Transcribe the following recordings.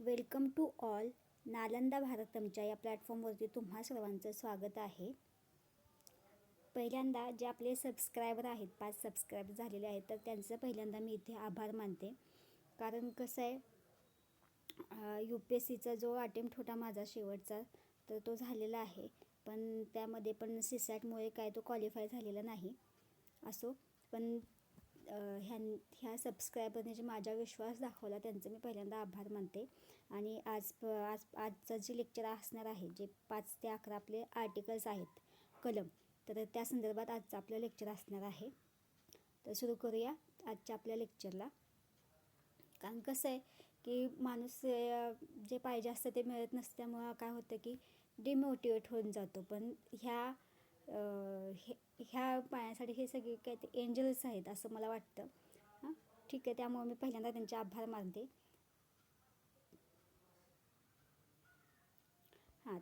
Welcome to all. Nalanda भारतमच्या या प्लॅटफॉर्मवरती तुम्हा सर्वांचं स्वागत आहे. पहिल्यांदा जे आपले सबस्क्रायबर आहेत, 5 सबस्क्रायबर झालेले आहेत, तर त्यांचं पहिल्यांदा मी इथे आभार मानते. कारण कसं आहे, UPSCचा जो अटेम्प्ट होता माझा शेवटचा, तर तो झालेला आहे. पण त्यामध्ये पण CSATमुळे काय तो क्वालिफाय झालेला नाही. असो, पण ह्या सबस्क्रायबरने जे माझा विश्वास दाखवला त्यांचं मी पहिल्यांदा आभार मानते. आणि आजचं जे लेक्चर असणार आहे, जे 5 ते 11 आपले आर्टिकल्स आहेत, कलम, तर त्या संदर्भात आजचं आपलं लेक्चर असणार आहे. तर सुरू करूया आजच्या आपल्या लेक्चरला. कारण कसं आहे की माणूस जे पाहिजे असतं ते मिळत नसल्यामुळं काय होतं की डिमोटिवेट होऊन जातो. पण ह्या पाण्यासाठी हे सगळे काय ते एंजल्स आहेत असं मला वाटतं. ठीक आहे, त्यामुळे मी पहिल्यांदा त्यांचे आभार मानते.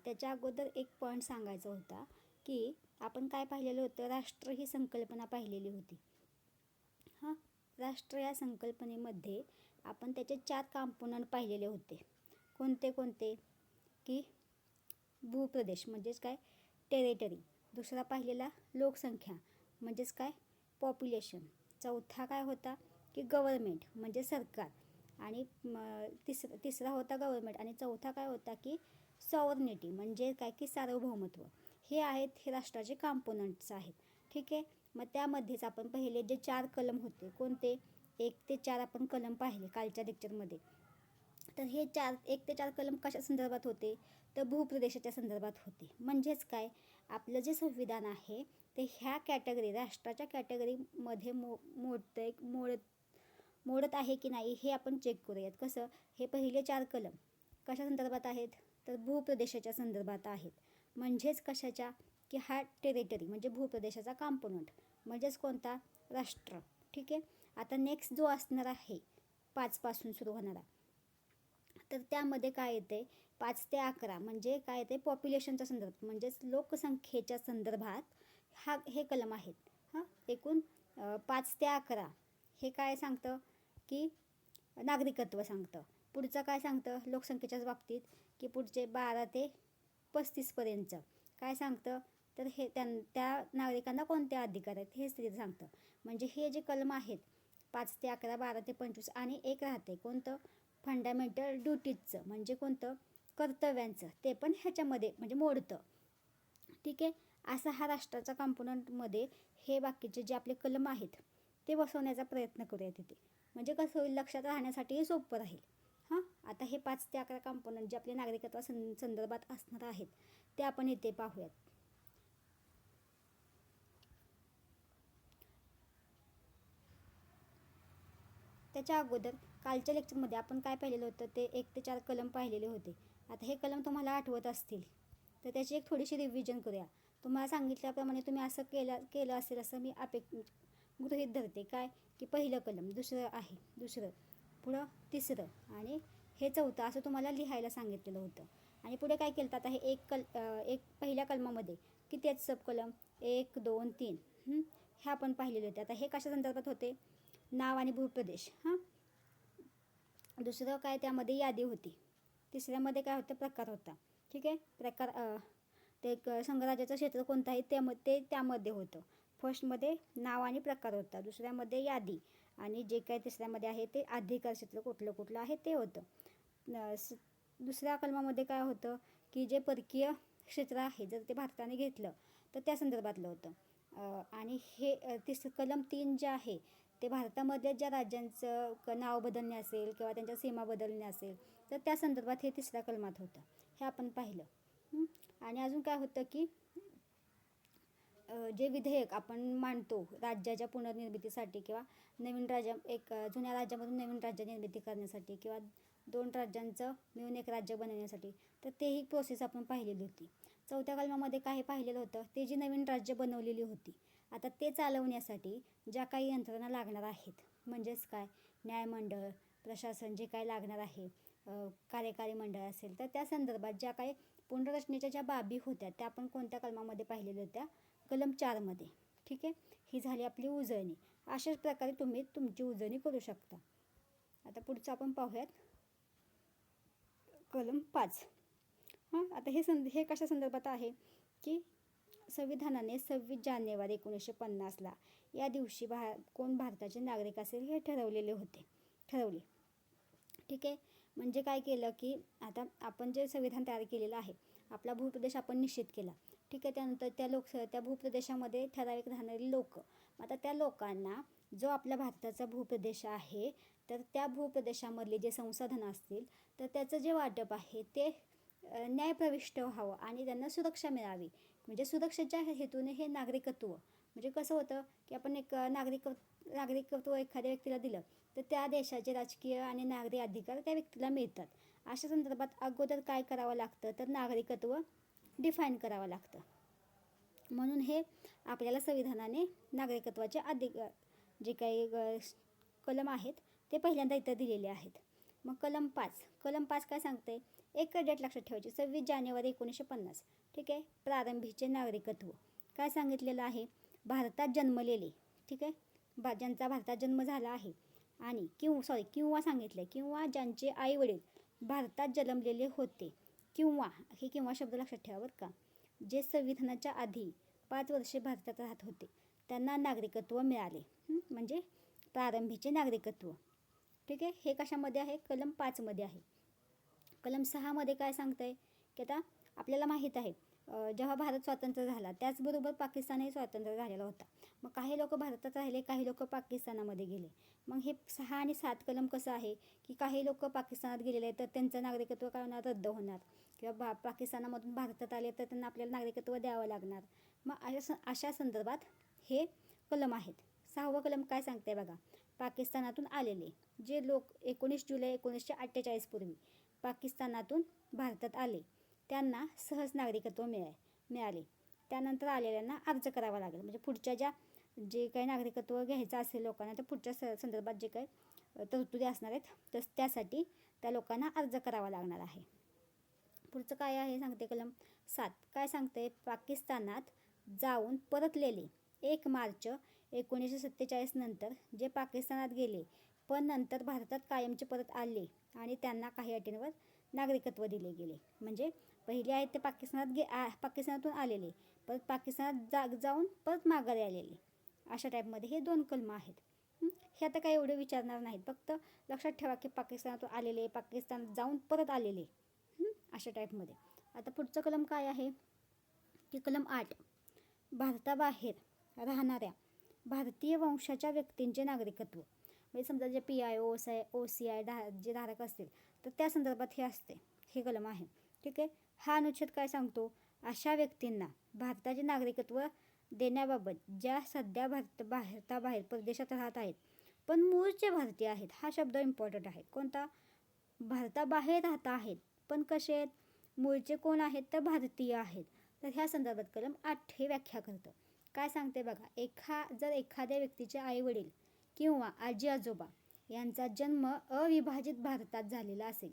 त्याच्या अगोदर एक पॉईंट सांगायचा होता की आपण काय पाहिलेलं होतं, राष्ट्र ही संकल्पना पाहिलेली होती. राष्ट्र या संकल्पनेमध्ये आपण त्याचे 4 कॉम्पोनंट पाहिलेले होते. कोणते की भूप्रदेश म्हणजेच काय टेरिटरी, दुसरा पाहिलेला लोकसंख्या म्हणजेच काय पॉप्युलेशन, चौथा काय होता की गव्हर्मेंट म्हणजे सरकार, आणि तिसरा होता गव्हर्मेंट, आणि चौथा काय होता की सॉव्हर्निटी म्हणजे काय की सार्वभौमत्व. हे आहेत हे राष्ट्राचे कॉम्पोनंट्स आहेत. ठीक आहे, मग त्यामध्येच आपण पहिले जे 4 कलम होते, कोणते 1 ते 4 आपण कलम पाहिले कालच्या लेक्चरमध्ये. तर हे 1 ते 4 कलम कशा संदर्भात होते, तर भूप्रदेशाच्या संदर्भात होते. म्हणजेच काय, आपलं जे संविधान आहे ते ह्या कॅटेगरी, राष्ट्राच्या कॅटेगरीमध्ये मोडत आहे की नाही हे आपण चेक करूयात. कसं, हे पहिले 4 कलम कशा संदर्भात आहेत, तर भूप्रदेशाच्या संदर्भात आहेत. म्हणजेच कशाच्या की हा टेरिटरी म्हणजे भूप्रदेशाचा कॉम्पोनंट म्हणजेच कोणता, राष्ट्र. ठीक आहे, आता नेक्स्ट जो असणार आहे 5 पासून सुरू होणारा, तर त्यामध्ये काय येते 5 ते 11 म्हणजे काय येते पॉप्युलेशनच्या संदर्भात म्हणजेच लोकसंख्येच्या संदर्भात हे कलम आहेत. एकूण 5 ते 11 हे काय सांगतं की नागरिकत्व सांगतं. पुढचं काय सांगतं लोकसंख्येच्याच बाबतीत की पुढचे 12 ते 35पर्यंतचं काय सांगतं, तर हे त्या नागरिकांना कोणते अधिकार आहेत हेच तिथे सांगतं. म्हणजे हे जे कलम आहेत 5 ते 11, 12 ते 25, आणि एक राहते कोणतं फंडामेंटल ड्युटीजचं म्हणजे कोणतं कर्तव्यांचं, ते पण ह्याच्यामध्ये म्हणजे मोडतं. ठीक आहे, असा हा राष्ट्राचा कॉम्पोनंटमध्ये हे बाकीचे जे आपले कलम आहेत ते बसवण्याचा प्रयत्न करूया तिथे. म्हणजे कसं होईल, लक्षात राहण्यासाठी सोपं राहील. आता हे 5 ते 11 कॉम्पोनंट जे आपले नागरिकत्वा संदर्भात असणार आहेत ते आपण इथे पाहूयात. त्याच्या अगोदर कालच्या लेक्चरमध्ये आपण काय पाहिलेलं होतं, ते 1 ते 4 कलम पाहिलेले होते. आता हे कलम तुम्हाला आठवत असतील तर त्याची एक थोडीशी रिव्हिजन करूया. तुम्हाला सांगितल्याप्रमाणे तुम्ही असं केलं असेल असं मी गृहीत धरते. काय की पहिलं कलम, दुसरं पुढं तिसरं, आणि हे चौथं असं तुम्हाला लिहायला सांगितलेलं होतं. आणि पुढे काय केलं, आता हे एक पहिल्या कलमामध्ये किती आहेत सब कलम, 1 2 3 हे आपण पाहिलेले होते. आता हे कशा संदर्भात होते, नाव आणि भूप्रदेश. दुसरं काय त्यामध्ये यादी होती. तिसऱ्यामध्ये काय होतं, प्रकार होता. ठीक आहे, प्रकार ते संघराज्याचं क्षेत्र कोणतं आहे ते त्यामध्ये होतं. फर्स्टमध्ये नाव आणि प्रकार होता, दुसऱ्यामध्ये यादी, आणि जे काय तिसऱ्यामध्ये आहे ते अधिकार क्षेत्र कुठलं आहे ते होतं. दुसऱ्या कलमामध्ये काय होतं की जे परकीय क्षेत्र आहे जर ते भारताने घेतलं तर त्या संदर्भातलं होतं. आणि हे कलम 3 जे आहे ते भारतामध्ये ज्या राज्यांचं नाव बदलणे असेल किंवा त्यांच्या सीमा बदलणे असेल तर त्या संदर्भात हे तिसऱ्या कलमात होतं. हे आपण पाहिलं. आणि अजून काय होतं की जे विधेयक आपण मांडतो राज्याच्या पुनर्निर्मितीसाठी किंवा नवीन जुन्या राज्यामधून नवीन राज्य निर्मिती करण्यासाठी किंवा 2 राज्यांचं मिळून एक राज्य बनवण्यासाठी, तर तेही प्रोसेस आपण पाहिलेली होती. चौथ्या कलमामध्ये काय पाहिलेलं होतं, ते जी नवीन राज्य बनवलेली होती आता ते चालवण्यासाठी ज्या काही यंत्रणा लागणार आहेत, म्हणजेच काय न्यायमंडळ, प्रशासन जे काय लागणार आहे, कार्यकारी मंडळ असेल, तर त्या संदर्भात ज्या काही पुनर्रचनेच्या ज्या बाबी होत्या त्या आपण कोणत्या कलमामध्ये पाहिलेल्या होत्या, कलम 4मध्ये. ठीक आहे, ही झाली आपली उजळणी. अशाच प्रकारे तुम्ही तुमची उजळणी करू शकता. आता पुढचं आपण पाहूयात. कलम 5. आता हे कशा संदर्भात आहे की संविधानाने 26 जानेवारी 1950ला या दिवशी कोण भारताचे नागरिक असेल हे ठरवले. ठीक आहे. म्हणजे काय केलं की आता आपण जे संविधान तयार केलेलं आहे, आपला भूप्रदेश आपण निश्चित केला. ठीक आहे. त्यानंतर त्या भूप्रदेशामध्ये ठराविक राहणारी लोक, आता त्या लोकांना जो आपल्या भारताचा भूप्रदेश आहे तर त्या भूप्रदेशामधले जे संसाधनं असतील तर त्याचं जे वाटप आहे ते न्यायप्रविष्ट व्हावं आणि त्यांना सुरक्षा मिळावी. म्हणजे सुरक्षेच्या हेतूने हे नागरिकत्व, म्हणजे कसं होतं की आपण एक नागरिकत्व एखाद्या व्यक्तीला दिलं तर त्या देशाचे राजकीय आणि नागरी अधिकार त्या व्यक्तीला मिळतात. अशा संदर्भात अगोदर काय करावं लागतं तर नागरिकत्व डिफाईन करावं लागतं. म्हणून हे आपल्याला संविधानाने नागरिकत्वाचे जे काही कलम आहेत ते पहिल्यांदा इथं दिलेले आहेत. मग कलम 5 काय सांगते, एक डेट लक्षात ठेवायची, 26 जानेवारी 1950. ठीक आहे. प्रारंभीचे नागरिकत्व काय सांगितलेलं आहे, भारतात जन्मलेले, ठीक आहे, ज्यांचा भारतात जन्म झाला आहे आणि किंवा सांगितलं किंवा ज्यांचे आई वडील भारतात जन्मलेले होते किंवा शब्द लक्षात ठेवा बरं का, जे संविधानाच्या आधी 5 वर्षे भारतात राहत होते त्यांना नागरिकत्व मिळाले. म्हणजे प्रारंभीचे नागरिकत्व. ठीक आहे. हे कशामध्ये आहे, कलम 5मध्ये आहे. कलम 6मध्ये काय सांगतंय की आता आपल्याला माहीत आहे जेव्हा भारत स्वतंत्र झाला त्याचबरोबर पाकिस्तानही स्वतंत्र झालेला होता. मग काही लोक भारतात राहिले, काही लोक पाकिस्तानामध्ये गेले. मग हे 6 आणि 7 कलम कसं आहे की काही लोक पाकिस्तानात गेलेले तर त्यांचं नागरिकत्व काय होणार, रद्द होणार, किंवा पाकिस्तानामधून भारतात आले तर त्यांना आपल्याला नागरिकत्व द्यावं लागणार. मग अशा संदर्भात हे कलम आहेत. 6वं कलम काय सांगते बघा, पाकिस्तानातून आलेले जे लोक 19 जुलै 1948 पूर्वी पाकिस्तानातून भारतात आले त्यांना सहज नागरिकत्व मिळाले. त्यानंतर आलेल्यांना अर्ज करावा लागेल. म्हणजे पुढच्या जे काही नागरिकत्व घ्यायचं असेल लोकांना तर पुढच्या संदर्भात जे काही तरतुदी असणार आहेत तर त्यासाठी त्या लोकांना अर्ज करावा लागणार आहे. पुढचं काय आहे सांगते कलम 7 काय सांगते, पाकिस्तानात जाऊन परतलेले 1 मार्च 1947 नंतर जे पाकिस्तानात गेले पण नंतर भारतात कायमचे परत आले आणि त्यांना काही अटींवर नागरिकत्व दिले गेले. म्हणजे पहिले आहेत ते पाकिस्तानातून आलेले परत पाकिस्तानात जाऊन परत माघारी आलेले, अशा टाईपमध्ये हे 2 कलम आहेत. हे आता काही एवढे विचारणार नाहीत, फक्त लक्षात ठेवा की पाकिस्तानातून आलेले, पाकिस्तानात जाऊन परत आलेले, अशा टाईपमध्ये. आता पुढचं कलम काय आहे की कलम 8, भारताबाहेर राहणाऱ्या भारतीय वंशाच्या व्यक्तींचे नागरिकत्व. म्हणजे समजा जे PI OCI जे धारक असतील तर त्या संदर्भात हे असते, हे कलम आहे. ठीक आहे. हा अनुच्छेद काय सांगतो, अशा व्यक्तींना भारताचे नागरिकत्व देण्याबाबत ज्या सध्या भारताबाहेर परदेशात राहत आहेत पण मूळचे भारतीय आहेत. हा शब्द इम्पॉर्टंट आहे. कोणता, भारताबाहेर राहत आहेत पण कसे आहेत, मूळचे कोण आहेत तर भारतीय आहेत. तर ह्या संदर्भात कलम 8 हे व्याख्या करतं. काय सांगते बघा, जर एखाद्या व्यक्तीचे आई वडील किंवा आजी आजोबा यांचा जन्म अविभाजित भारतात झालेला असेल,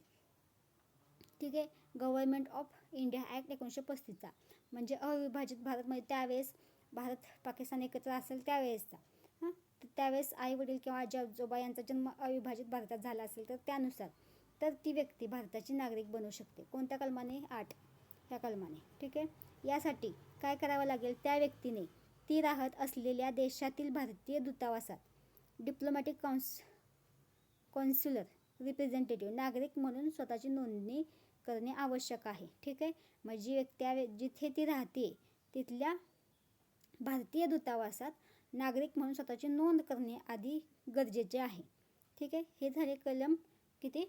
ठीक आहे, गव्हर्नमेंट ऑफ इंडिया ॲक्ट 1935चा, म्हणजे अविभाजित भारत, म्हणजे त्यावेळेस भारत पाकिस्तान एकत्र असेल त्यावेळेसचा, तर त्यावेळेस आई वडील किंवा आजी आजोबा यांचा जन्म अविभाजित भारतात झाला असेल तर त्यानुसार तर ती व्यक्ती भारताची नागरिक बनू शकते. कोणत्या कलमाने, 8 ह्या कलमाने. ठीक आहे. यासाठी काय करावं लागेल, त्या व्यक्तीने ती राहत असलेल्या देशातील भारतीय दूतावासात डिप्लोमॅटिक कॉन्स्युलर रिप्रेझेंटेटिव्ह नागरिक म्हणून स्वतःची नोंदणी करणे आवश्यक आहे. ठीक आहे. म्हणजे जिथे ती राहते तिथल्या भारतीय दूतावासात नागरिक म्हणून स्वतःची नोंद करणे आधी गरजेचे आहे. ठीक आहे. हे झाले कलम किती,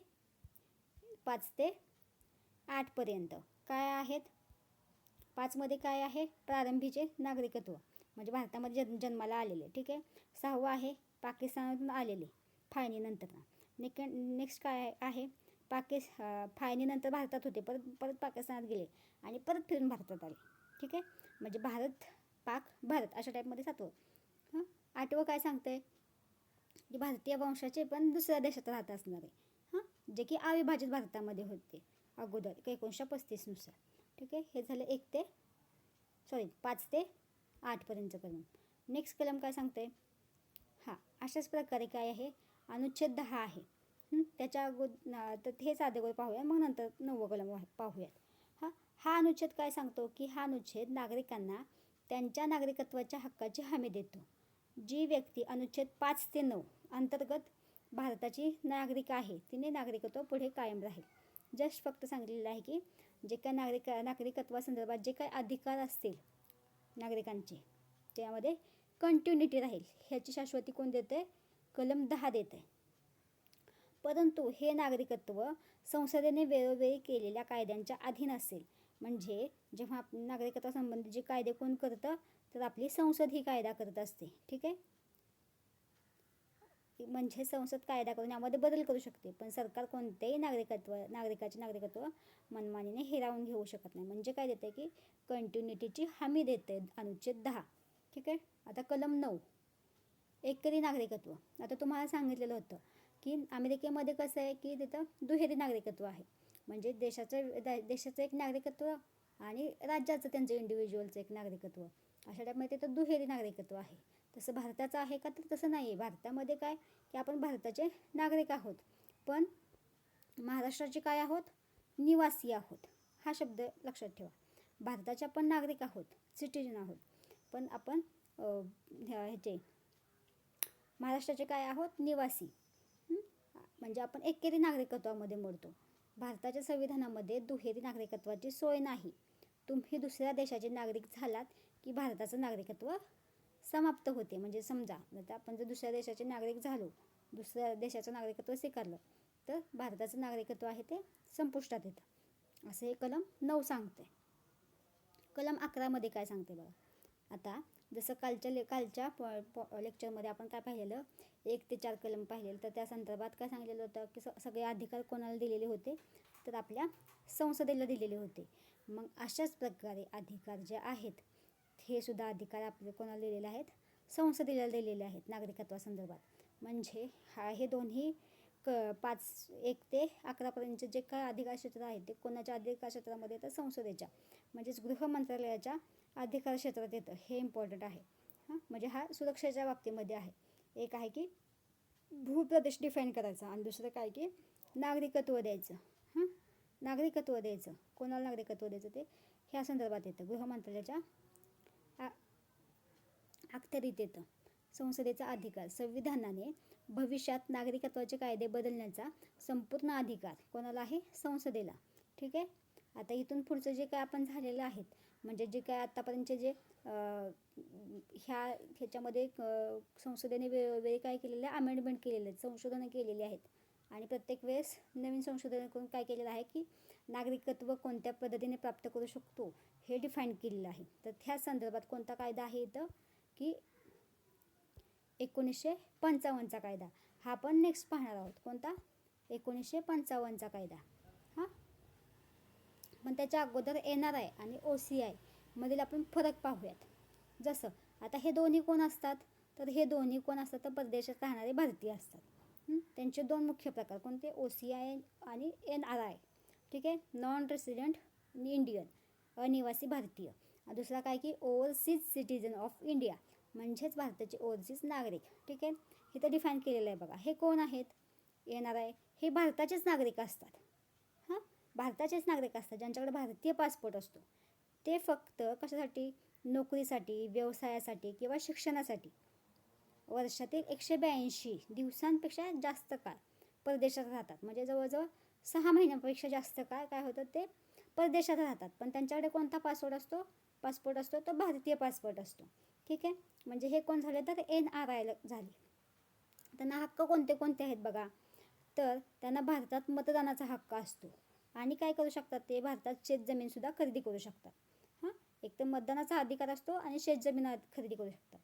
5 ते 8 पर्यंत. काय आहेत, 5मध्ये काय आहे, प्रारंभीचे नागरिकत्व म्हणजे भारतामध्ये जन्माला आलेले. ठीक आहे. 6वं आहे पाकिस्तानातून आलेले फाळणीनंतर. नेक्स्ट काय आहे, फाळणीनंतर भारतात होते परत पाकिस्तानात गेले आणि परत फिरून भारतात आले. ठीक आहे. म्हणजे भारत अशा टाईपमध्ये 7वं. 8वं काय सांगतंय की भारतीय वंशाचे पण दुसऱ्या देशात राहत असणारे, जे की अविभाजित भारतामध्ये होते अगोदर 1935 नुसार. ठीक आहे. हे झालं 5 ते 8 पर्यंत कलम. नेक्स्ट कलम काय सांगते, अशाच प्रकारे काय आहे, अनुच्छेद 10 आहे. तर हेच अगोदर पाहूया, मग नंतर 9वं कलम पाहूयात. हा अनुच्छेद काय सांगतो की हा अनुच्छेद नागरिकांना त्यांच्या नागरिकत्वाच्या हक्काची हमी देतो. जी व्यक्ती अनुच्छेद 5 ते 9 अंतर्गत भारताची नागरिक आहे तिने नागरिकत्व पुढे कायम राहील. जस्ट फक्त सांगितलेलं आहे की जे काय नागरिकत्वासंदर्भात जे काही अधिकार असतील नागरिकांचे त्यामध्ये कंटिन्युटी राहील. ह्याची शाश्वती कोण देते? कलम 10 देते. परंतु हे नागरिकत्व संसदेने वेळोवेळी केलेल्या कायद्यांच्या अधीन असेल. म्हणजे जेव्हा नागरिकत्वासंबंधी जे कायदे कोण करतं? तर आपली संसद ही कायदा करत असते. ठीक आहे. म्हणजे संसद कायदा करून यामध्ये बदल करू शकते, पण सरकार कोणतेही नागरिकाचे नागरिकत्व मनमानीने हिरावून घेऊ शकत नाही. म्हणजे काय देते की कंटिन्युटीची हमी देते अनुच्छेद 10. ठीक आहे. आता कलम 9 एकरी नागरिकत्व. आता तुम्हाला सांगितलेलं होतं की अमेरिकेमध्ये कसं आहे की तिथं दुहेरी नागरिकत्व आहे. म्हणजे देशाचं एक नागरिकत्व आणि राज्याचं त्यांचं इंडिव्हिज्युअलचं एक नागरिकत्व. अशा टाईपमध्ये तिथं दुहेरी नागरिकत्व आहे. तसं भारताचं आहे का? तर तसं नाही आहे. भारतामध्ये काय की आपण भारताचे नागरिक आहोत, पण महाराष्ट्राचे काय आहोत? निवासी आहोत. हा शब्द लक्षात ठेवा. भारताचे आपण नागरिक आहोत, सिटिझन आहोत, पण आपण महाराष्ट्राचे काय आहोत? निवासी. म्हणजे आपण एकेरी नागरिकत्वामध्ये मोडतो. भारताच्या संविधानामध्ये दुहेरी नागरिकत्वाची सोय नाही. तुम्ही दुसऱ्या देशाचे नागरिक झालात की भारताचं नागरिकत्व समाप्त होते. म्हणजे समजा आता आपण जर दुसऱ्या देशाचे नागरिक झालो, दुसऱ्या देशाचं नागरिकत्व स्वीकारलं, तर भारताचं नागरिकत्व आहे ते संपुष्टात येतं. असं हे कलम 9 सांगते. कलम 11 मध्ये काय सांगते बघा. आता जसं कालच्या लेक्चरमध्ये आपण काय पाहिलेलं, 1 ते 4 कलम पाहिलेलं, तर त्या संदर्भात काय सांगितलेलं होतं की सगळे अधिकार कोणाला दिलेले होते? तर आपल्या संसदेला दिलेले होते. मग अशाच प्रकारे अधिकार जे आहेत हे सुद्धा अधिकार आपले कोणाला दिलेले आहेत? संसदेला दिलेले आहेत नागरिकत्वासंदर्भात. म्हणजे हे दोन्ही 1 ते 11पर्यंतचे जे काय अधिकार क्षेत्र आहेत ते कोणाच्या अधिकार क्षेत्रामध्ये येतं? संसदेच्या, म्हणजेच गृह मंत्रालयाच्या अधिकार क्षेत्रात येतं. हे इम्पॉर्टंट आहे. म्हणजे हा सुरक्षेच्या बाबतीमध्ये आहे. एक आहे की भूप्रदेश डिफाईन करायचा आणि दुसरं काय की नागरिकत्व द्यायचं. नागरिकत्व द्यायचं. कोणाला नागरिकत्व द्यायचं ते ह्या संदर्भात येतं. गृह मंत्रालयाच्या अखत्यारीत येतं. संसदेचा अधिकार. संविधानाने भविष्यात नागरिकत्वाचे कायदे बदलण्याचा संपूर्ण अधिकार कोणाला आहे? संसदेला. ठीक आहे. आता इथून पुढचं जे काय आपण झालेलं आहेत, म्हणजे जे काय आत्तापर्यंतचे जे ह्याच्यामध्ये संसदेने वेळोवेळी काय केलेलं आहे? अमेंडमेंट केलेले आहेत, संशोधनं केलेली आहेत. आणि प्रत्येक वेळेस नवीन संशोधन करून काय केलेलं आहे की नागरिकत्व कोणत्या पद्धतीने प्राप्त करू शकतो हे डिफाईन केलेलं आहे. तर त्या संदर्भात कोणता कायदा आहे इथं की 1955चा कायदा. हा आपण नेक्स्ट पाहणार आहोत. कोणता? 1955चा कायदा. पण त्याच्या अगोदर NRI आणि OCI मधील आपण फरक पाहूयात. जसं आता हे दोन्ही कोण असतात? तर हे दोन्ही कोण असतात? तर परदेशात राहणारे भारतीय असतात. त्यांचे 2 मुख्य प्रकार कोणते? OCI आणि NRI. ठीक आहे. नॉन रेसिडेंट इंडियन, अनिवासी भारतीय. दुसरा काय की ओव्हरसीज सिटीजन ऑफ इंडिया, म्हणजेच भारताचे ओव्हरसीज नागरिक. ठीक आहे. हे तर डिफाईन केलेलं आहे बघा. हे कोण आहेत? NRI हे भारताचेच नागरिक असतात. भारताचेच नागरिक असतात ज्यांच्याकडे भारतीय पासपोर्ट असतो. ते फक्त कशासाठी? नोकरीसाठी, व्यवसायासाठी किंवा शिक्षणासाठी वर्षातील 182 दिवसांपेक्षा जास्त काळ परदेशात राहतात. म्हणजे जवळजवळ 6 महिन्यांपेक्षा जास्त काळ काय होतं? ते परदेशात राहतात. पण त्यांच्याकडे कोणता पासपोर्ट असतो? तो भारतीय पासपोर्ट असतो. ठीक आहे. म्हणजे हे कोण झाले? तर NRI झाले. त्यांना हक्क कोणते कोणते आहेत बघा. तर त्यांना भारतात मतदानाचा हक्क असतो आणि काय करू शकतात? ते भारतात शेतजमीनसुद्धा खरेदी करू शकतात. एक तर मतदानाचा अधिकार असतो आणि शेतजमीन खरेदी करू शकतात.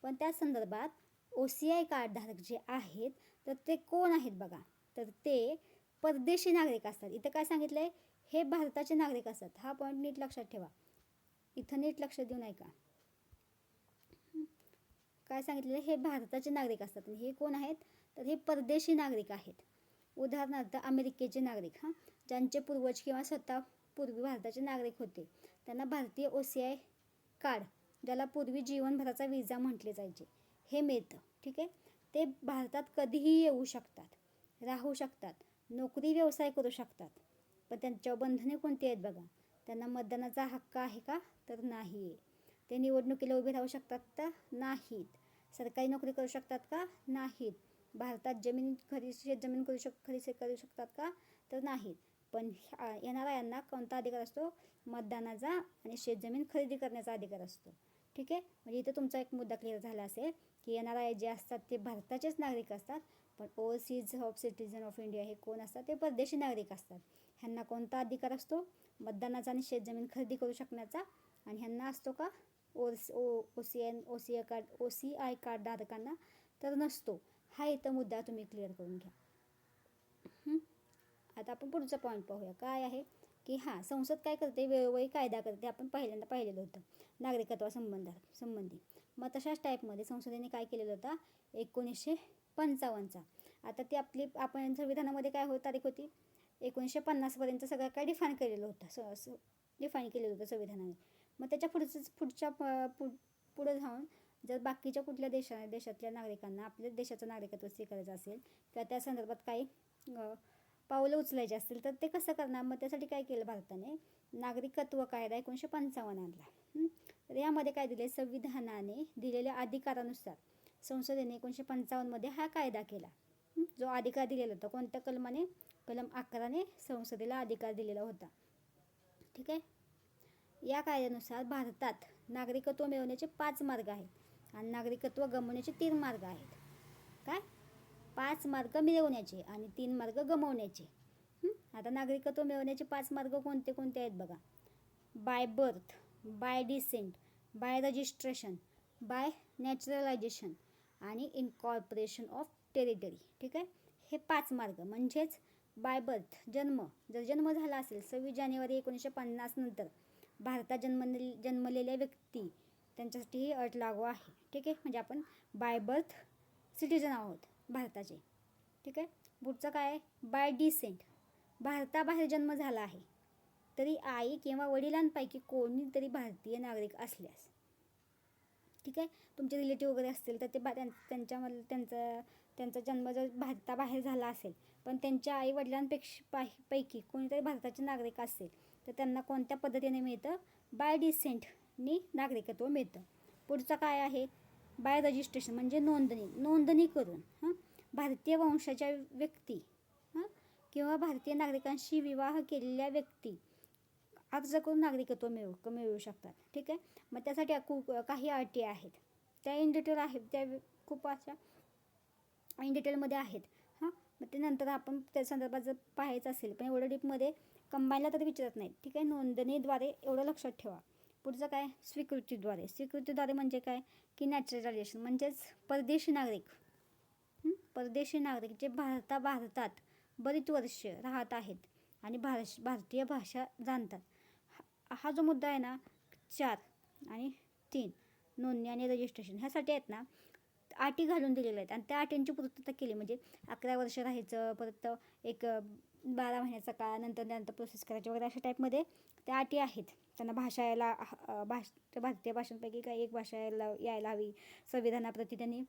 पण त्या संदर्भात OCI कार्डधारक जे आहेत तर ते कोण आहेत बघा. तर ते परदेशी नागरिक असतात. इथं काय सांगितलं आहे? हे भारताचे नागरिक असतात. हा पॉईंट नीट लक्षात ठेवा. इथं नीट लक्ष देऊन ऐका. काय सांगितलेलं? हे भारताचे नागरिक असतात. हे कोण आहेत? तर हे परदेशी नागरिक आहेत. उदाहरणार्थ अमेरिकेचे नागरिक, ज्यांचे पूर्वज किंवा स्वतः पूर्वी भारताचे नागरिक होते, त्यांना भारतीय OCI कार्ड, ज्याला पूर्वी जीवनभराचा विजा म्हटले जायचे, हे मिळतं. ठीक आहे. ते भारतात कधीही येऊ शकतात. राहू शकतात, नोकरी व्यवसाय करू शकतात. पण त्यांच्यावर बंधने कोणती आहेत बघा. त्यांना मतदानाचा हक्क आहे का, तर नाही आहे. ते निवडणुकीला उभे राहू शकतात तर नाहीत. सरकारी नोकरी करू शकतात का, नाहीत. भारतात शेतजमीन खरेदी करू शकतात का, तर नाहीत. पण येणाऱ्यांना कोणता अधिकार असतो, मतदानाचा आणि शेतजमीन खरेदी करण्याचा अधिकार असतो. ठीक आहे. म्हणजे इथं तुमचा एक मुद्दा क्लिअर झाला असेल की येणारे जे असतात ते भारताचेच नागरिक असतात, पण overseas of citizen of India हे कोण असतात, ते परदेशी नागरिक असतात. ह्यांना कोणता अधिकार असतो, मतदानाचा आणि शेतजमीन खरेदी करू शकण्याचा. आणि ह्यांना असतो का, OCI कार्ड धारकांना तर नसतो. हा इथं मुद्दा तुम्ही क्लिअर करून घ्या. आता आपण पुढचा पॉईंट पाहूया. काय आहे की संसद काय करते, वेळोवेळी कायदा करते. आपण पहिल्यांदा पाहिलेलं होतं नागरिकत्वासंबंधी. मग तशाच टाईपमध्ये संसदेने काय केलेलं होतं 1955चा. आता ती आपण संविधानामध्ये काय तारीख होती 1950पर्यंत सगळं काय डिफाईन केलेलं होतं, डिफाईन केलेलं होतं संविधानाने. मग त्याच्या पुढे जाऊन जर बाकीच्या कुठल्या देशातल्या नागरिकांना आपल्या देशाचं नागरिकत्व स्वीकारायचं असेल किंवा त्या संदर्भात काही पावलं उचलायची असतील तर ते कसं करणार. मग त्यासाठी काय केलं भारताने, नागरिकत्व कायदा 1955 आणला. तर यामध्ये काय दिले, संविधानाने दिलेल्या अधिकारानुसार संसदेने 1955मध्ये हा कायदा केला. जो अधिकार दिलेला होता कोणत्या कलमाने, कलम 11ने संसदेला अधिकार दिलेला होता. ठीक आहे. या कायद्यानुसार भारतात नागरिकत्व मिळवण्याचे 5 मार्ग आहेत आणि नागरिकत्व गमावण्याचे 3 मार्ग आहेत. काय, 5 मार्ग मिळवण्याचे आणि 3 मार्ग गमावण्याचे. आता नागरिकत्व मिळवण्याचे 5 मार्ग कोणते कोणते आहेत बघा. By birth, by descent, by registration, by naturalisation आणि इनकॉर्पोरेशन ऑफ टेरिटरी. ठीक आहे. हे 5 मार्ग म्हणजेच बाय बर्थ, जर जन्म झाला असेल 26 जानेवारी 1950 नंतर भारतात जन्मलेल्या व्यक्ती त्यांच्यासाठी ही अट लागू आहे. ठीक आहे. म्हणजे आपण बाय बर्थ सिटिझन आहोत भारताचे. ठीक आहे. पुढचं काय आहे, बाय डिसेंट, भारताबाहेर जन्म झाला आहे तरी आई किंवा वडिलांपैकी कोणीतरी भारतीय नागरिक असल्यास. ठीक आहे. तुमचे रिलेटिव्ह वगैरे असतील तर ते त्यांचा जन्म जर भारताबाहेर झाला असेल पण त्यांच्या आई वडिलांपैकी कोणीतरी भारताचे नागरिक असेल तर त्यांना कोणत्या पद्धतीने मिळतं, बाय डिसेंटनी नागरिकत्व मिळतं. पुढचं काय आहे, बाय रजिस्ट्रेशन म्हणजे नोंदणी करून भारतीय वंशाच्या व्यक्ती किंवा भारतीय नागरिकांशी विवाह केलेल्या व्यक्ती अर्ज करून नागरिकत्व मिळवू शकतात. ठीक आहे. मग त्यासाठी काही अटी आहेत, त्या इन डिटेल आहेत, त्या खूप अशा इन डिटेलमध्ये आहेत. मग ते नंतर आपण त्या संदर्भात जर पाहायचं असेल पण एवढं डीपमध्ये कंबाईनला तरी विचारत नाहीत. ठीक आहे. नोंदणीद्वारे एवढं लक्षात ठेवा. पुढचं काय, स्वीकृतीद्वारे म्हणजे काय की नॅचरलायझेशन म्हणजेच परदेशी नागरिक जे भारतात बरीच वर्ष राहत आहेत आणि भारतीय भाषा जाणतात. हा जो मुद्दा आहे ना 4 आणि 3 नोंदणी आणि रजिस्ट्रेशन ह्यासाठी आहेत ना अटी घालून दिलेल्या आहेत आणि त्या अटींची पूर्तता केली म्हणजे 11 वर्ष राहायचं, परत एक 12 महिन्याचा काळ, नंतर प्रोसेस करायची वगैरे अशा टाईपमध्ये त्या अटी आहेत. त्यांना भाषा यायला भारतीय भाषांपैकी काही एक भाषा यायला हवी. संविधानाप्रती त्यांनी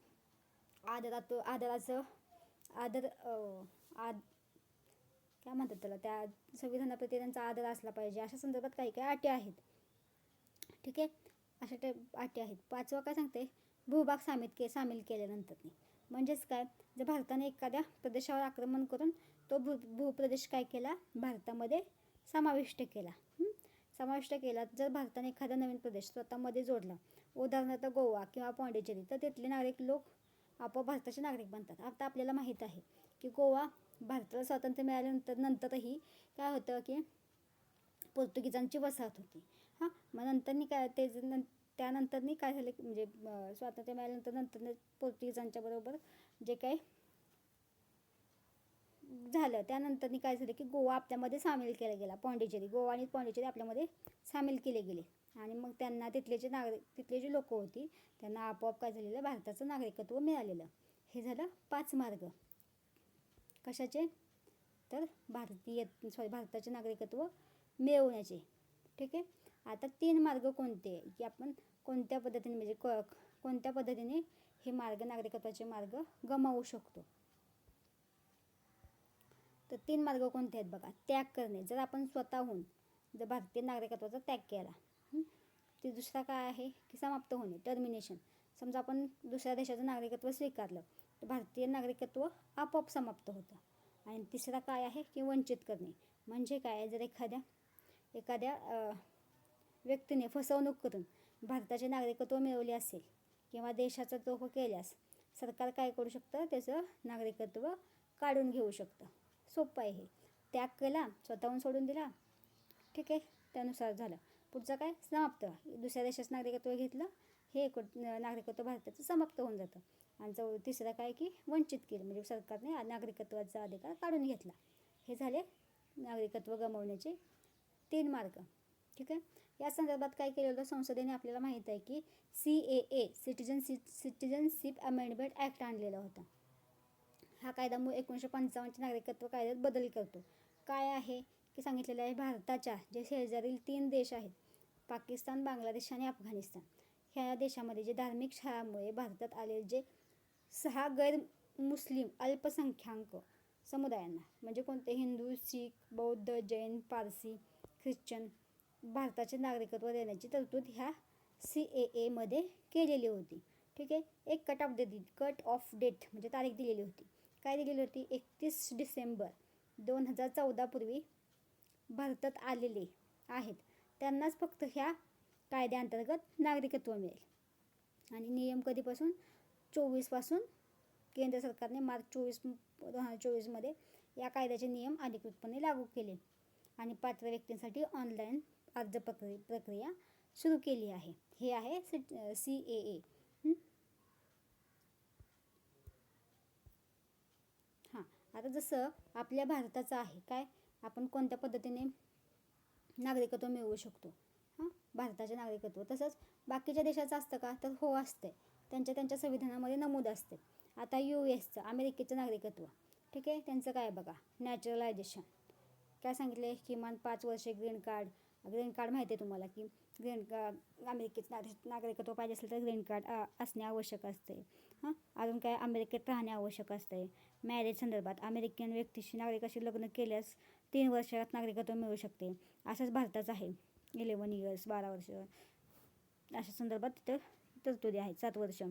काय म्हणतात त्याला, त्या संविधानाप्रती त्यांचा आदर असला पाहिजे. अशा संदर्भात काही अटी आहेत. ठीक आहे. अशा टाईप अटी आहेत. 5वं काय सांगते, भूभाग सामील केल्यानंतर म्हणजेच काय, जर भारताने एखाद्या प्रदेशावर आक्रमण करून तो भूप्रदेश काय केला, भारतामध्ये समाविष्ट केला. जर भारताने एखादा नवीन प्रदेश स्वतःमध्ये जोडला, उदाहरणार्थ गोवा किंवा पॉंडिचेरी, तर तिथले लोक आपोआप भारताचे नागरिक बनतात. आता आपल्याला माहीत आहे की गोवा भारताला स्वातंत्र्य मिळाल्यानंतरही काय होतं की पोर्तुगीजांची वसाहत होती. मग त्यानंतरनी काय झालं म्हणजे स्वातंत्र्य मिळाल्यानंतर पोर्तुगीजांच्या बरोबर जे काही झालं त्यानंतरनी काय झालं की गोवा आपल्यामध्ये सामील केला गेला. गोवा आणि पॉंडिचेरी आपल्यामध्ये सामील केले गेले आणि मग त्यांना तिथले जे लोक होती त्यांना आपोआप काय झालेलं, भारताचं नागरिकत्व मिळालेलं. हे झालं 5 मार्ग कशाचे, तर भारताचे नागरिकत्व मिळवण्याचे. ठीक आहे. आता 3 मार्ग कोणते की आपण कोणत्या पद्धतीने हे नागरिकत्वाचे मार्ग गमावू शकतो. तर 3 मार्ग कोणते आहेत बघा. त्याग करणे, जर आपण स्वतःहून जर भारतीय नागरिकत्वाचा त्याग केला. ते दुसरा काय आहे की समाप्त होणे, टर्मिनेशन. समजा आपण दुसऱ्या देशाचं नागरिकत्व स्वीकारलं तर भारतीय नागरिकत्व आपोआप समाप्त होतं. आणि तिसरा काय आहे की वंचित करणे, म्हणजे काय, जर एखाद्या व्यक्तीने फसवणूक करून भारताचे नागरिकत्व मिळवले असेल किंवा देशाचा द्रोह केल्यास सरकार काय करू शकतं, त्याचं नागरिकत्व काढून घेऊ शकतं. सोपं आहे हे. त्याग केला, स्वतःहून सोडून दिला, ठीक आहे, त्यानुसार झालं. पुढचं काय, समाप्त. दुसऱ्या देशाचं नागरिकत्व घेतलं, हे नागरिकत्व भारताचं समाप्त होऊन जातं. आणि तिसरं काय की वंचित केलं, म्हणजे सरकारने नागरिकत्वाचा अधिकार काढून घेतला. हे झाले नागरिकत्व गमावण्याचे 3 मार्ग. ठीक आहे. या संदर्भात काय केलं होतं संसदेने, आपल्याला माहीत आहे की CAA सिटिझनशिप अमेंडमेंट ॲक्ट आणलेला होता. हा कायदा 1955 नागरिकत्व कायद्यात बदल करतो. काय आहे की सांगितलेलं आहे, भारताच्या जे शेजारील 3 देश आहेत, पाकिस्तान, बांगलादेश आणि अफगाणिस्तान, ह्या देशामध्ये जे धार्मिक छळामुळे भारतात आलेले जे 6 गैर मुस्लिम अल्पसंख्याक समुदायांना, म्हणजे कोणते, हिंदू, शीख, बौद्ध, जैन, पारसी, ख्रिश्चन, भारताचे नागरिकत्व देण्याची तरतूद ह्या CAA मध्ये केलेली होती. ठीक आहे. एक कट ऑफ डेट म्हणजे तारीख दिलेली होती. काय दिलेली होती, 31 डिसेंबर 2014 पूर्वी भारतात आलेले आहेत त्यांनाच फक्त ह्या कायद्याअंतर्गत नागरिकत्व मिळेल. आणि नियम कधीपासून, 24 पासून केंद्र सरकारने मार्च 2024 मध्ये या कायद्याचे नियम अधिकृतपणे लागू केले. आणि पात्र व्यक्तींसाठी ऑनलाईन अर्ज प्रक्रिया सुरू केली आहे. हे आहे CAA. हां, आता जसं आपल्या भारताचं आहे काय, आपण कोणत्या पद्धतीने नागरिकत्व मिळवू शकतो, भारताचे नागरिकत्व. तसंच बाकीच्या देशाचं असतं का, तर हो असते, त्यांच्या संविधानामध्ये नमूद असते. आता US अमेरिकेचं नागरिकत्व, ठीक आहे, त्यांचं काय बघा, नॅचरलायझेशन. काय सांगितले, किमान 5 वर्षे ग्रीन कार्ड माहिती आहे तुम्हाला की अमेरिकेचं नागरिकत्व पाहिजे असेल तर ग्रीन कार्ड असणे आवश्यक असते. अजून काय, अमेरिकेत राहणे आवश्यक असते. मॅरेज संदर्भात अमेरिकन व्यक्तीशी नागरिकाशी लग्न केल्यास 3 वर्षात नागरिकत्व मिळू शकते. असंच भारताचं आहे, 11 इयर्स 12 वर्ष अशा संदर्भात तिथं तरतुदी आहेत. 7 वर्ष.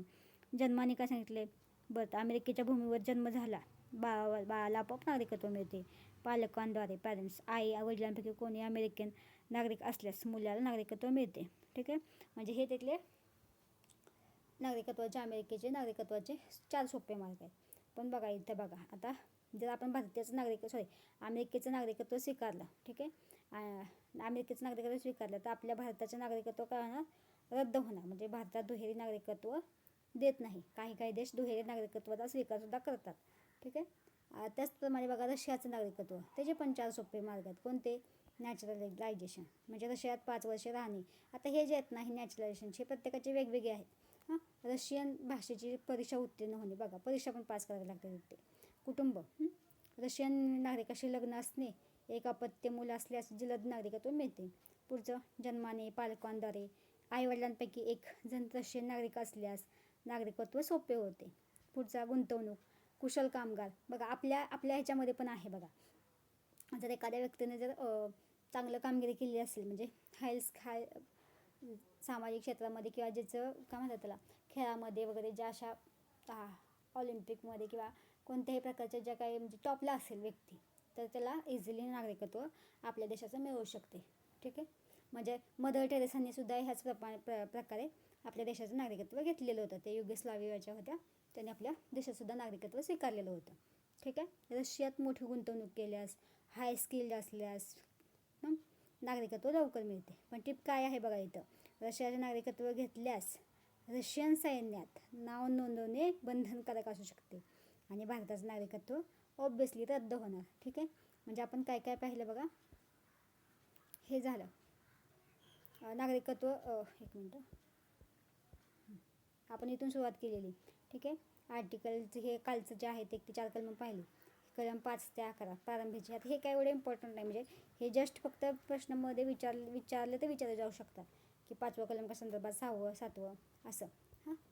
जन्माने काय सांगितले, बर्थ, अमेरिकेच्या भूमीवर जन्म झाला, बाळाला आपोआप नागरिकत्व मिळते. पालकांद्वारे, पॅरेंट्स, आई वडिलांपैकी कोणी अमेरिकन नागरिक असल्यास मुलाला नागरिकत्व मिळते. ठीक आहे. म्हणजे हे तिथले नागरिकत्वाचे, अमेरिकेचे नागरिकत्वाचे 4 सोपे मार्ग आहेत. पण बघा इथं बघा, आता जर आपण अमेरिकेचं नागरिकत्व स्वीकारलं, ठीक आहे, अमेरिकेचं नागरिकत्व स्वीकारलं तर आपल्या भारताचं नागरिकत्व काय होणार, रद्द होणार. म्हणजे भारतात दुहेरी नागरिकत्व देत नाही. काही देश दुहेरी नागरिकत्वाचा स्वीकारसुद्धा करतात. ठीक आहे. त्याचप्रमाणे बघा रशियाचं नागरिकत्व, त्याचे पण 4 सोपे मार्ग आहेत. कोणते, नॅचरलायझेशन, म्हणजे रशियात 5 वर्षे राहणे. आता हे जे आहेत ना, हे नॅचरलायझेशनचे प्रत्येकाचे वेगवेगळे आहेत. रशियन भाषेची परीक्षा उत्तीर्ण होणे, बघा परीक्षा पण पास करावी लागते तिथे. कुटुंब, रशियन नागरिकाशी लग्न असणे, एक अपत्य मुलं असल्यास जलद नागरिकत्व मिळते. पुढचं, जन्माने, पालकांद्वारे, आईवडिलांपैकी एक जण रशियन नागरिक असल्यास नागरिकत्व सोपे होते. पुढचा, गुंतवणूक, कुशल कामगार, बघा आपल्या ह्याच्यामध्ये पण आहे बघा. जर एखाद्या व्यक्तीने जर चांगलं कामगिरी केली असेल, म्हणजे सामाजिक क्षेत्रामध्ये किंवा ज्याचं काय म्हणतात त्याला, खेळामध्ये वगैरे, ज्या अशा ऑलिम्पिकमध्ये किंवा कोणत्याही प्रकारच्या ज्या काही म्हणजे टॉपला असेल व्यक्ती, तर त्याला इझिली नागरिकत्व आपल्या देशाचं मिळू शकते. ठीक आहे. म्हणजे मदर टेरेसांनी सुद्धा ह्याच प्रकारे आपल्या देशाचं नागरिकत्व घेतलेलं होतं. ते युगोस्लाव्हियाच्या होत्या, त्यांनी आपल्या देशातसुद्धा नागरिकत्व स्वीकारलेलं होतं. ठीक आहे. रशियात मोठी गुंतवणूक केल्यास, हाय स्किल्ड असल्यास नागरिकत्व लवकर मिळते. पण टिप काय आहे बघा इथं, रशियाचे नागरिकत्व घेतल्यास रशियन सैन्यात नाव नोंदवणे बंधनकारक असू शकते आणि भारताचं नागरिकत्व ऑब्विसली रद्द होणार. ठीक आहे. म्हणजे आपण काय काय पाहिलं बघा, हे झालं नागरिकत्व. एक मिनटं, आपण इथून सुरुवात केलेली. ठीक आहे. आर्टिकलचे हे कालचं जे आहे ते 1 ते 4 कलम पाहिली. कलम 5 ते 11 प्रारंभीचे. आता हे काय एवढे इम्पॉर्टंट नाही, म्हणजे हे जस्ट फक्त प्रश्नामध्ये विचारले तर विचारले जाऊ शकतात की 5वं कलम का संदर्भात, 6वं 7वं असं.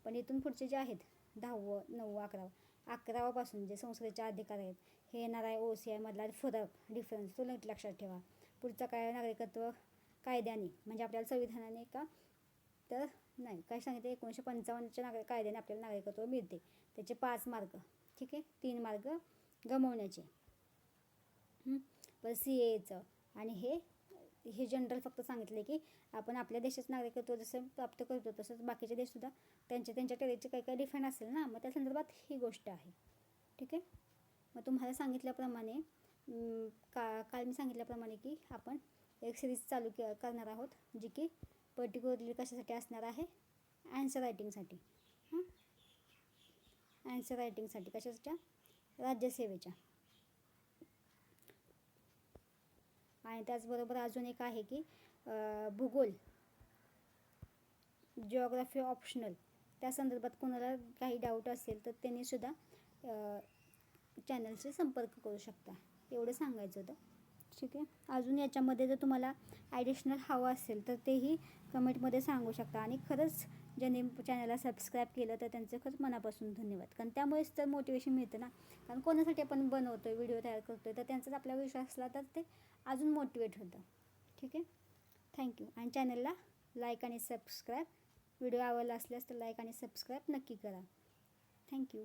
पण इथून पुढचे जे आहेत 10वं 9वं 11वं, 11वापासून जे संसदेचे अधिकार आहेत हे येणार आहे OCI मधला डिफरन्स तो लक्षात ठेवा. पुढचा काय नागरिकत्व कायद्याने म्हणजे आपल्याला संविधानाने का तर नाही काय सांगितलं 1955च्या कायद्याने आपल्याला नागरिकत्व मिळते. त्याचे 5 मार्ग ठीक आहे. 3 मार्ग गमावण्याचे. पण CAAचं आणि हे जनरल फक्त सांगितले की आपण आपल्या देशाचं नागरिकत्व जसं प्राप्त करतो तसंच बाकीचे देशसुद्धा त्यांच्या टेरिटरीचे काही काही डिफाईन असेल ना, मग त्या संदर्भात ही गोष्ट आहे. ठीक आहे. मग तुम्हाला सांगितल्याप्रमाणे काल मी सांगितल्याप्रमाणे की आपण एक सिरीज चालू करणार आहोत जी की पर्टिक्युलरली कशासाठी असणार आहे, ॲन्सर रायटिंगसाठी. ॲन्सर रायटिंगसाठी कशाच्या, राज्यसेवेच्या. आणि त्याचबरोबर अजून एक आहे की भूगोल जिओग्राफी ऑप्शनल त्या संदर्भात कोणाला काही डाऊट असेल तर त्यांनी सुद्धा चॅनलशी संपर्क करू शकता. एवढं सांगायचं होतं. ठीक आहे. अजून याच्यामध्ये जर तुम्हाला ॲडिशनल हवं असेल तर तेही कमेंटमध्ये सांगू शकता. आणि खरंच ज्यांनी चॅनलला सबस्क्राईब केलं तर त्यांचं खरंच मनापासून धन्यवाद. कारण त्यामुळेच तर मोटिवेशन मिळतं ना. कारण कोणासाठी आपण बनवतो आहे, व्हिडिओ तयार करतो आहे, तर त्यांचाच आपल्यावर विश्वास असला तर ते अजून मोटिवेट होतं. ठीक आहे. थँक्यू. आणि चॅनलला लाईक आणि सबस्क्राईब, व्हिडिओ आवडला असल्यास तर लाईक आणि सबस्क्राईब नक्की करा. थँक्यू.